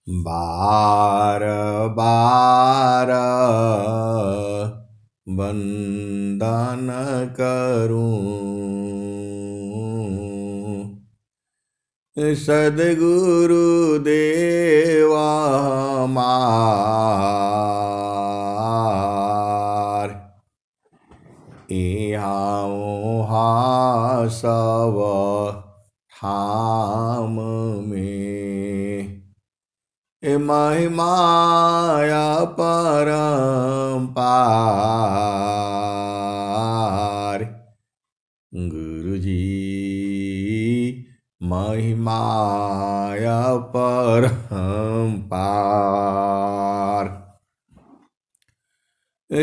बार बार वंदन करूं सद्गुरु देवा हमार। यहाँ वहाँ सब ठाम में महिमाया परम्पार। गुरु जी महिमाया परम्पार।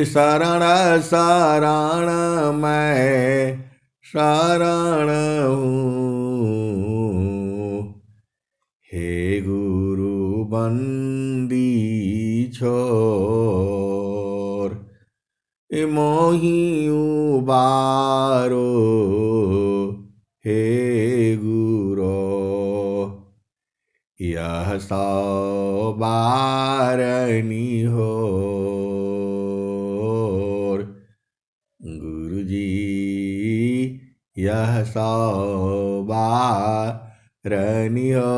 शरण शरण मैं शरण हूँ, हे गुरु बंदी छोर। मोहि उबारो हे गुरो, यह सौ बारनी हो। गुरु जी यह सौ बारनी हो।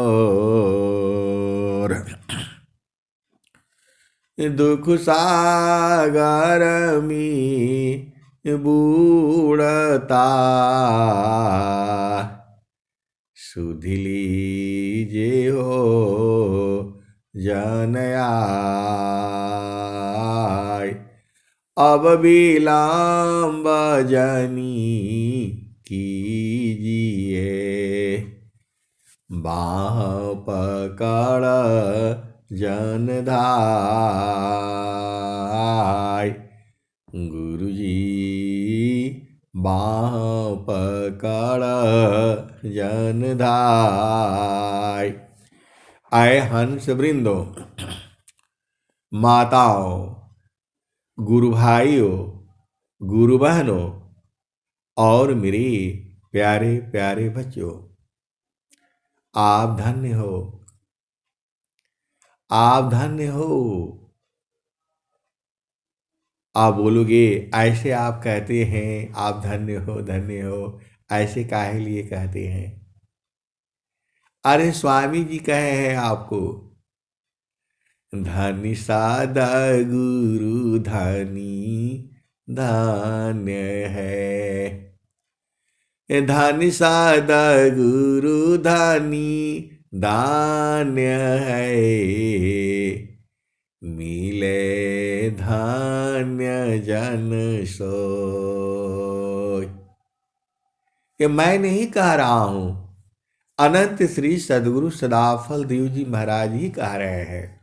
दुख सागर में बूढ़ता सुध लीजे हो जन आय। अब विलम्ब जनी कीजिए, बाह पकड़ जन धाय। गुरु जी बाह पकड़ जन धाय। आए हंस वृंदो, माताओं, गुरु भाइयों, गुरु बहनों और मेरे प्यारे प्यारे बच्चों, आप धन्य हो, आप धन्य हो। आप बोलोगे ऐसे आप कहते हैं आप धन्य हो धन्य हो, ऐसे काहे लिए कहते हैं? अरे स्वामी जी कहे हैं आपको, धनी सादा गुरु धनी धन्य है। धनी सादा गुरु धनी धान्य है, मिले धान्य जन सोय। ये मैं नहीं कह रहा हूं, अनंत श्री सद्गुरु सदाफल देव जी महाराज ही कह रहे हैं।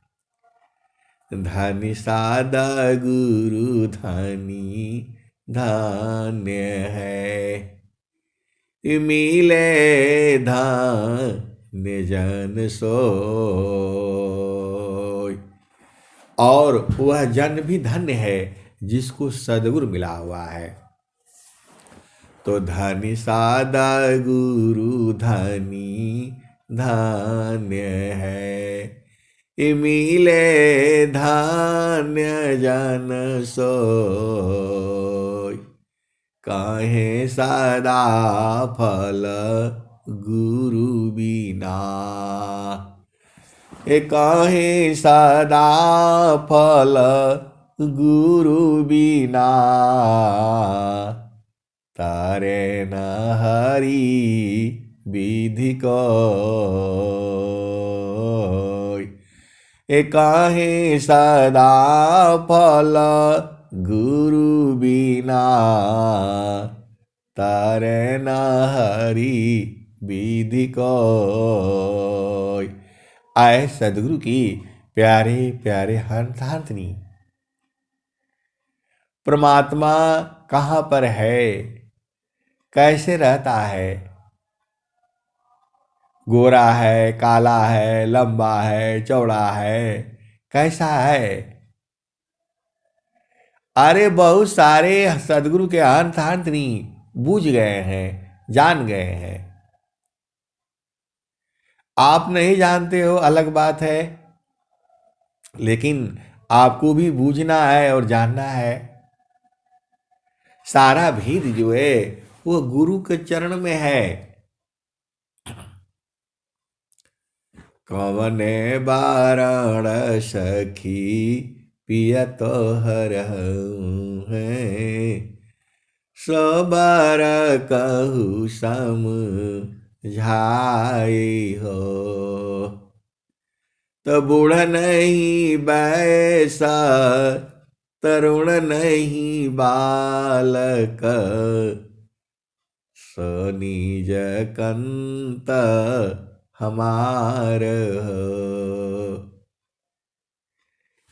धनी सादा गुरु धनी धान्य है, मिले धान्य जन सोय। और वह जन भी धन्य है जिसको सद्गुरु मिला हुआ है। तो धनी सादा गुरु धनी धान्य है, मिले धान्य जन सोय। काहे सदा फल गुरु बिना, काहे सदा फल गुरु बिना, तारे न हरि विधि कोय। काहे सदा फल गुरु बिना, तारे न हरि विधि कोय। आए सद्गुरु की प्यारे प्यारे हंसनी, परमात्मा कहाँ पर है, कैसे रहता है? गोरा है, काला है, लंबा है, चौड़ा है, कैसा है? अरे बहुत सारे सद्गुरु के हंसनी बूझ गए हैं, जान गए हैं। आप नहीं जानते हो अलग बात है, लेकिन आपको भी बूझना है और जानना है, सारा भेद जो है वो गुरु के चरण में है। कवने बारण सखी पिया तो हर है, सो बार कहू सम झाई हो। तो बूढ़ नहीं बैसा, तरुण नहीं बालक, सो निज कंत हमार हो।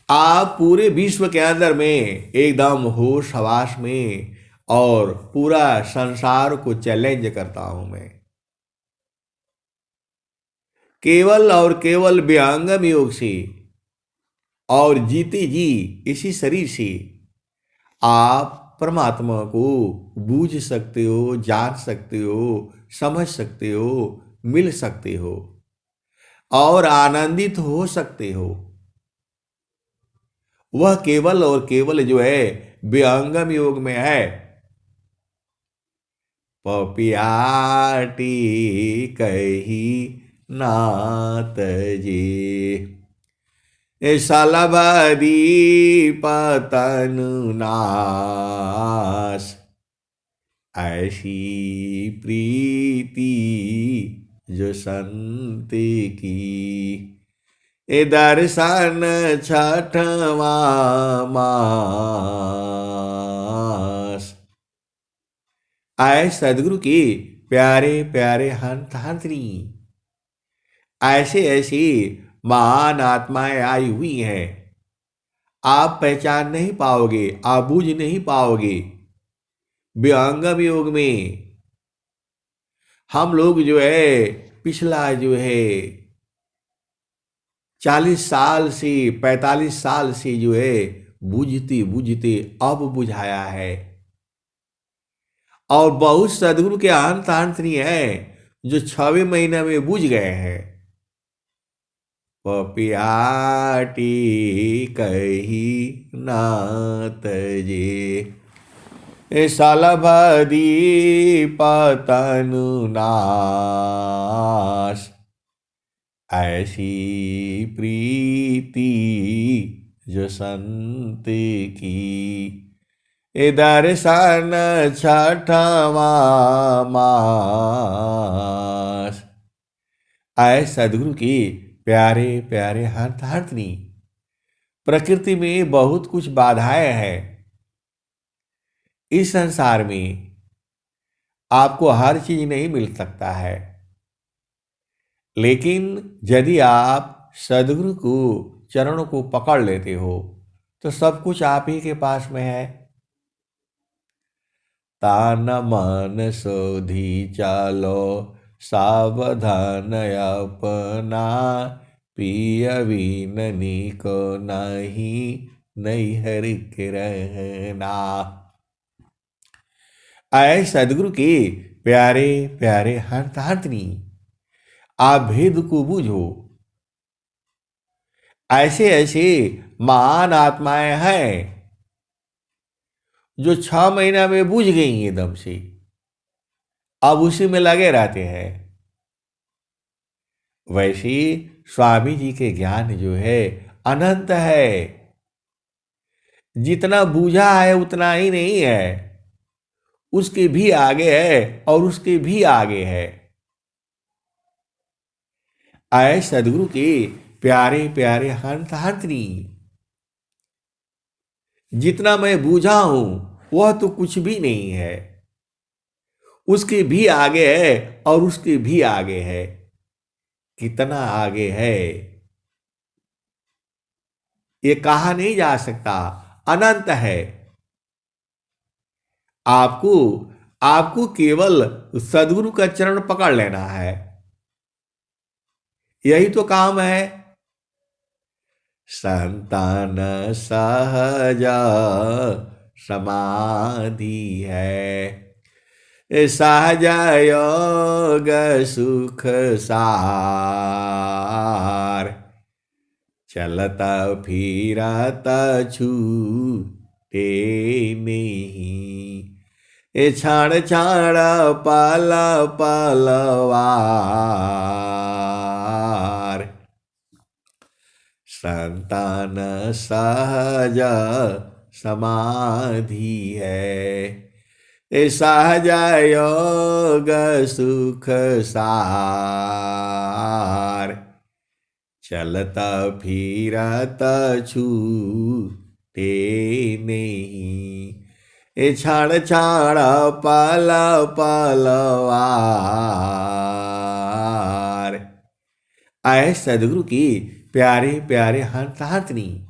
आप पूरे विश्व के अंदर में एकदम होश हवास में, और पूरा संसार को चैलेंज करता हूं मैं, केवल और केवल विहंगम योग से और जीते जी इसी शरीर से आप परमात्मा को बूझ सकते हो, जान सकते हो, समझ सकते हो, मिल सकते हो और आनंदित हो सकते हो। वह केवल और केवल जो है विहंगम योग में है। पपियाटी कही नात जी, सलभदी पतनु नाश, ऐसी प्रीति जो संत की, ए दर्शन छठवा मास। आए सदगुरु की प्यारे प्यारे हंत हंतनी, ऐसे ऐसी महान आत्माएं आई हुई हैं, आप पहचान नहीं पाओगे, आप बूझ नहीं पाओगे। विहंगम योग में हम लोग जो है पिछला जो है 40 साल से 45 साल से जो है बूझते बूझते अब बुझाया है, और बहुत सदगुरु के अंत अंतरी हैं जो 6वें महीने में बुझ गए हैं। पपियाटी कही नात जे, सलभदी पतनु नाश, ऐसी प्रीति जो संत की, ए दर्शन छठवा मास। आए सदगुरु की प्यारे प्यारे हंत हंतनी, प्रकृति में बहुत कुछ बाधाएं हैं। इस संसार में आपको हर चीज नहीं मिल सकता है, लेकिन यदि आप सदगुरु को चरणों को पकड़ लेते हो तो सब कुछ आप ही के पास में है। तान मन सोधी चालो सावधान अपना, पिय बीननी को नहीं नैहर के रहना। आए सदगुरु के प्यारे प्यारे हंत हंतनी, आप भेद को बूझो। ऐसे ऐसे महान आत्माएं हैं जो 6 महीना में बूझ गई एकदम से, अब उसी में लगे रहते हैं। वैसे स्वामी जी के ज्ञान जो है अनंत है, जितना बूझा है उतना ही नहीं है, उसके भी आगे है और उसके भी आगे है। आए सदगुरु के प्यारे प्यारे हंत हंतनी, जितना मैं बूझा हूं वह तो कुछ भी नहीं है, उसके भी आगे है और उसके भी आगे है। कितना आगे है ये कहा नहीं जा सकता, अनंत है। आपको आपको केवल सदगुरु का चरण पकड़ लेना है, यही तो काम है। संतान सहजा समाधि है, सहज योग सुख सार, चलता फिरता छूटे नहीं, ए छाड़ छाड़ पाल पलवार। संतान सहज समाधि है, ए सहज योग सुख सार। चलता फिरता छूटे नहीं, ए छाड़ छाड़ पाल पलवार। आए सदगुरु की प्यारे प्यारे हंसनी,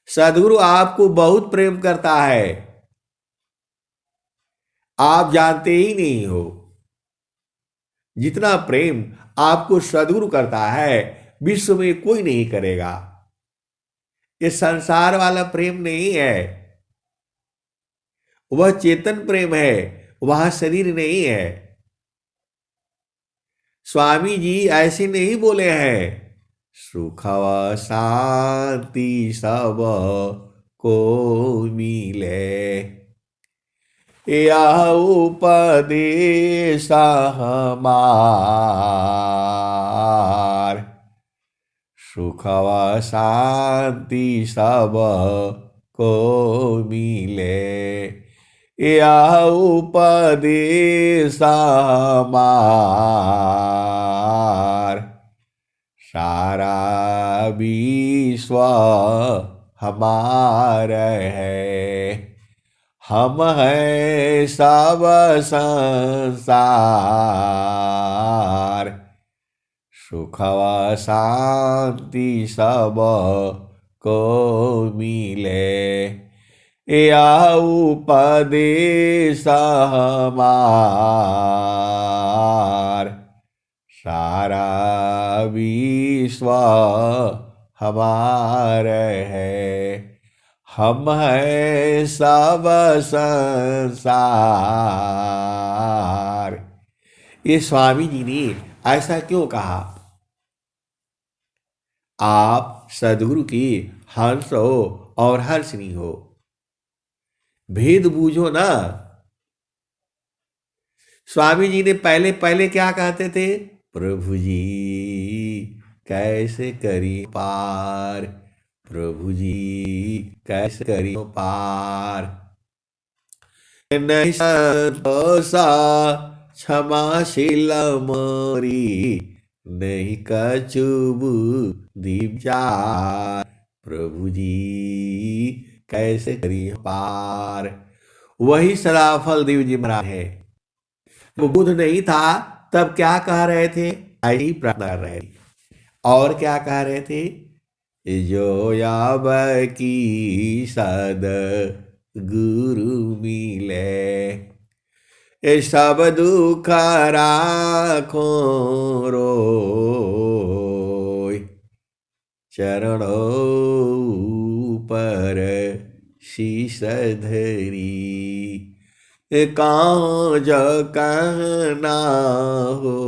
सदगुरु आपको बहुत प्रेम करता है, आप जानते ही नहीं हो। जितना प्रेम आपको सदगुरु करता है विश्व में कोई नहीं करेगा। ये संसार वाला प्रेम नहीं है, वह चेतन प्रेम है, वह शरीर नहीं है। स्वामी जी ऐसे नहीं बोले हैं, सुख व शांति सब को मिले, यह उपदेश हमार। सुख व शांति सब को मिले, यह उपदेश हमार। सारा विश्व हमार है, हम हैं सब संसार। सुख व शांति सब को मिले, यह उपदेश हमार। सारा विश्व हमार है, हम हैं सब संसार। ये स्वामी जी ने ऐसा क्यों कहा? आप सदगुरु की हंस हो और हर्षनी हो, भेद बूझो ना। स्वामी जी ने पहले पहले क्या कहते थे? प्रभु जी कैसे करी पार, प्रभु जी कैसे करी पार। नहीं संतोषा क्षमाशील मोरी, नहीं कछुब दीपचार, प्रभु जी कैसे करी पार। वही सदाफल देव जी महाराज है। वो बुद्ध नहीं था तब क्या कह रहे थे? ऐसी प्रार्थना कर रहे थे। और क्या कह रहे थे? जो याब की सद गुरु मिले, ये सब दुख राखो रोय, चरणों पर शीश धरी, कहाँ जो कहना हो।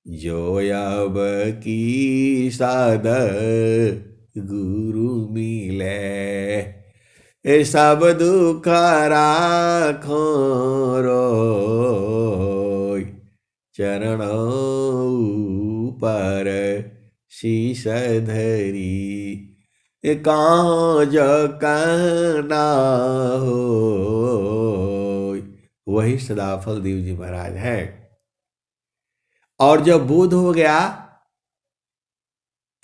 जो अब की साद गुरु मिले, ए सब दुख राखो रोय, चरणों पर शीश धरी, कहाँ जो कहना हो। वही सदाफल देव जी महाराज है। और जब बोध हो गया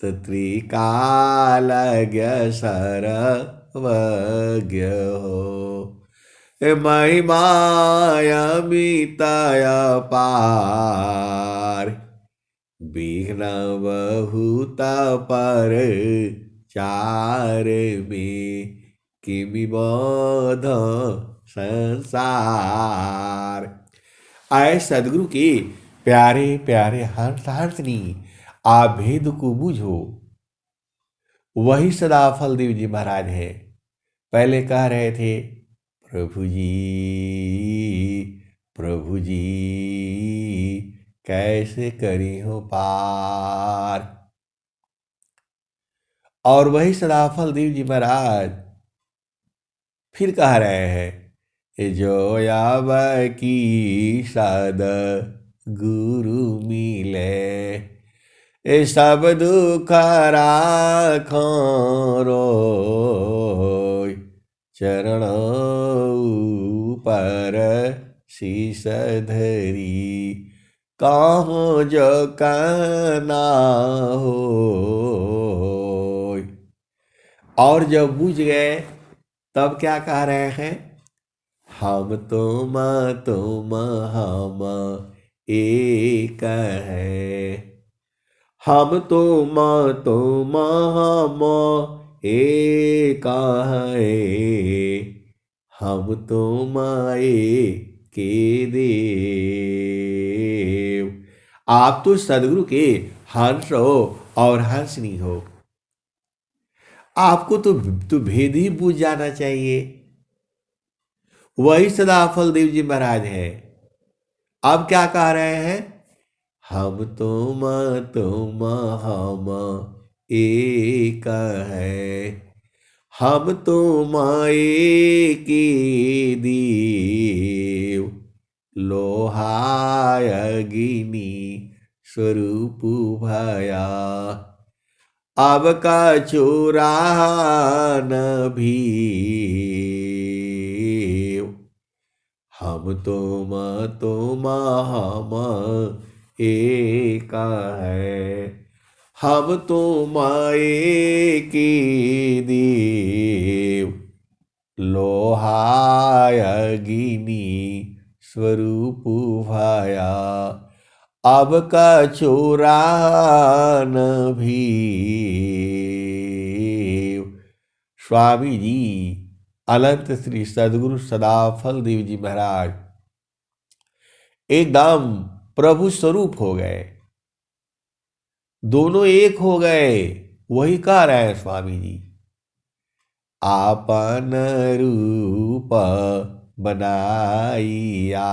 तो त्रिकालज्ञ सर्वज्ञ हो, महिमाय अमिताय पार, विघ्न बहुत पर चार में किमि बोध संसार। आए सदगुरु की प्यारे प्यारे हंसनी, आप भेद को बूझो। वही सदाफल देव जी महाराज है। पहले कह रहे थे प्रभु जी कैसे करी हो पार। और वही सदाफल देव जी महाराज फिर कह रहे हैं, जो आब की सद गुरु मिले, ए सब दुख राखो रोय, चरण पर शीस धरी, कहो जो कहना हो। और जब बुझ गए तब क्या कह रहे हैं, हम तुम हम एक है, हम तुम हम एक है, हम तुम एक के देव। आप तो सदगुरु के हंस हो और हंसनी हो। आपको तो भेद ही बूझ जाना चाहिए। वही सदाफल देव जी महाराज है। अब क्या कह रहे हैं, हम तुम हम एक है, हम तुम एक देव, लोहाय अग्नि स्वरूप भया, अब का चोरा न भी, हम तुम हम एक है, हम तुम एक देव, लोहाय अग्नि स्वरूप भया, अब का चोरा न भी। स्वामी जी अनंत श्री सदगुरु सदाफल देव जी महाराज एकदम प्रभु स्वरूप हो गए, दोनों एक हो गए। वही कह रहे हैं स्वामी जी, आपन रूप बनाइया,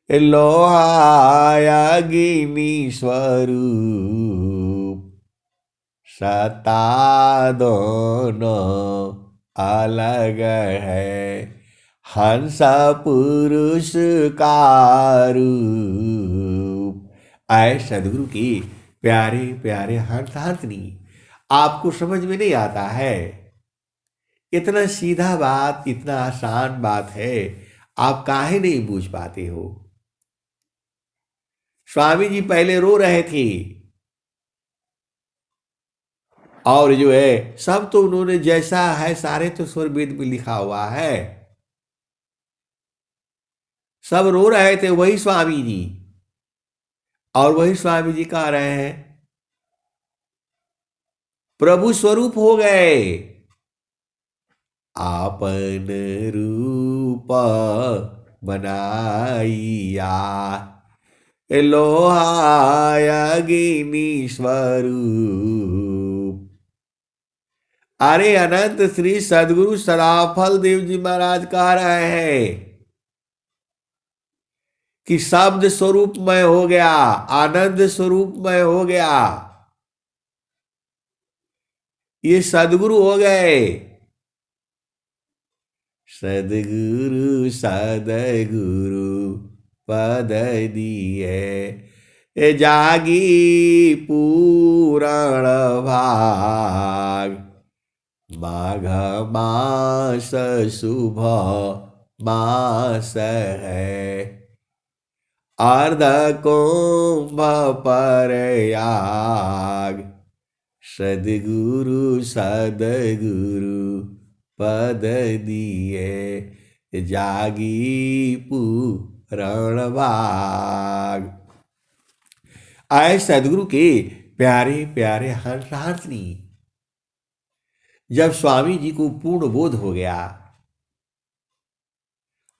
लोहाय अग्नि स्वरूप, सता दोनों अलग है, हंस पुरुष का रूप। आए सदगुरु की प्यारे प्यारे हंस हंसनी, आपको समझ में नहीं आता है? इतना सीधा बात, इतना आसान बात है, आप काहे नहीं बूझ पाते हो? स्वामी जी पहले रो रहे थे और जो है सब तो उन्होंने जैसा है सारे तो स्वर वेद में लिखा हुआ है, सब रो रहे थे वही स्वामी जी। और वही स्वामी जी कह रहे हैं, प्रभु स्वरूप हो गए, आपन रूप बनाइया, लोहाय अग्नि स्वरूप। अरे अनंत श्री सदगुरु सदाफल देव जी महाराज कह रहे हैं कि शब्द स्वरूप में हो गया, आनंद स्वरूप में हो गया, ये सदगुरु हो गए। सदगुरु सदगुरु पद दिए, जागी पूरण भाग, माघ मास शुभ मास है, अर्ध कुंभ परयाग, सदगुरु सदगुरु पद दिए, जागी पूरण भाग। आए सदगुरु के प्यारे प्यारे हंस हंसनी, जब स्वामी जी को पूर्ण बोध हो गया,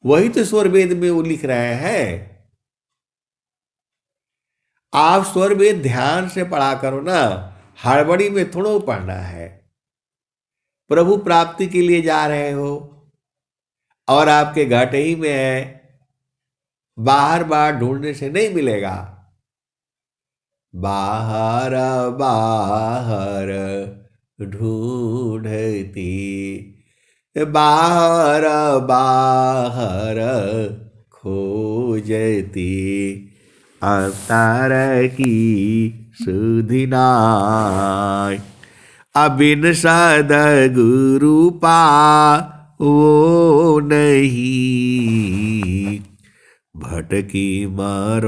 वही तो स्वर वेद में वो लिख रहे हैं। आप स्वर वेद ध्यान से पढ़ा करो ना, हड़बड़ी में थोड़ा पढ़ना है। प्रभु प्राप्ति के लिए जा रहे हो और आपके घाटे ही में है, बाहर बाहर ढूंढने से नहीं मिलेगा। बाहर बाहर ढूंढती, बाहर बाहर खोजती, अवतार की सुधि नाय। अबिन सद्गुरु पावो नहीं, भटकी मरो